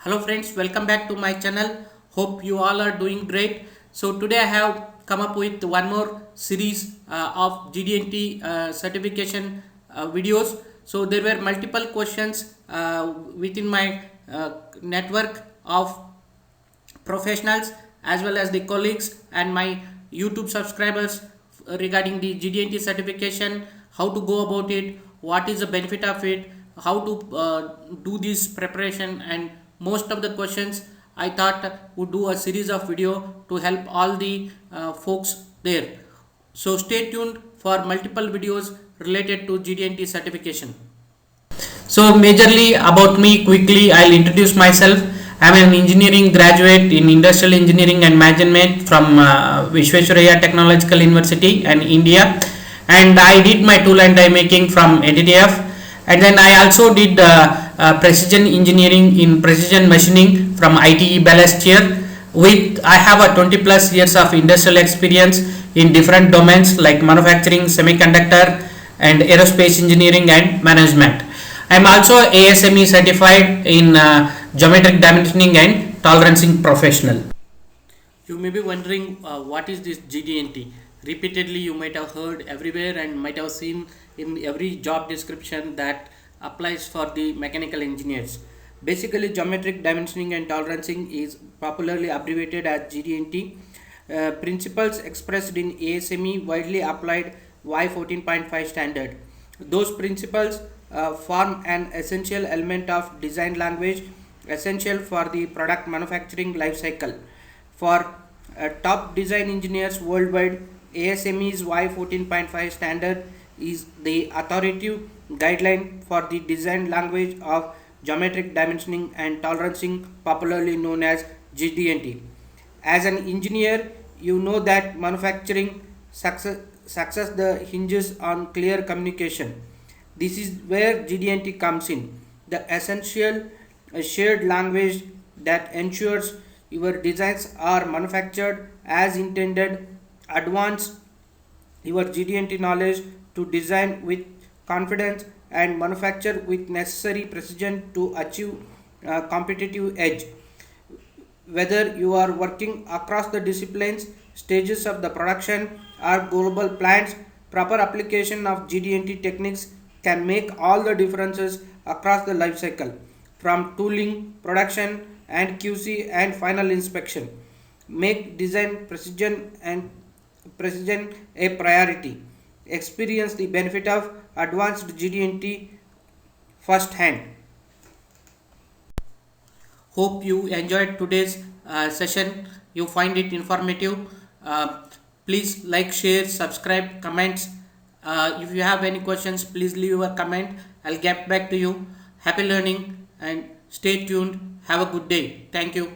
Hello friends, welcome back to my channel. Hope you all are doing great. So today I have come up with one more series of Gd&T certification videos. So there were multiple questions within my network of professionals as well as the colleagues and my YouTube subscribers regarding the Gd&T certification, how to go about it, what is the benefit of it, how to do this preparation, and most of the questions I thought would do a series of video to help all the folks there. So stay tuned for multiple videos related to Gd&T certification. So majorly about me, quickly I'll introduce myself. I'm an engineering graduate in industrial engineering and management from Vishwesvaraya Technological University and India, and I did my tool and die making from NDTF, and then I also did precision engineering in precision machining from ITE Balestier. With I have a 20 plus years of industrial experience in different domains like manufacturing, semiconductor, and aerospace engineering and management. I am also ASME certified in geometric dimensioning and tolerancing professional. You may be wondering what is this Gd&T? Repeatedly you might have heard everywhere and might have seen in every job description that applies for the mechanical engineers. Basically, geometric dimensioning and tolerancing is popularly abbreviated as Gd&T. Principles expressed in ASME widely applied Y14.5 standard. Those principles form an essential element of design language essential for the product manufacturing life cycle. For top design engineers worldwide, ASME's Y14.5 standard is the authoritative guideline for the design language of geometric dimensioning and tolerancing, popularly known as Gd&T. As an engineer, you know that manufacturing success the hinges on clear communication. This is where Gd&T comes in, the essential shared language that ensures your designs are manufactured as intended. Advance your Gd&T knowledge to design with confidence and manufacture with necessary precision to achieve a competitive edge. Whether you are working across the disciplines, stages of the production, or global plants, proper application of Gd&T techniques can make all the differences across the life cycle, from tooling, production, and QC and final inspection. Make design precision a priority. Experience the benefit of advanced Gd&T firsthand. Hope you enjoyed today's session. You find it informative. Please like, share, subscribe, comments. If you have any questions, please leave a comment. I'll get back to you. Happy learning and stay tuned. Have a good day. Thank you.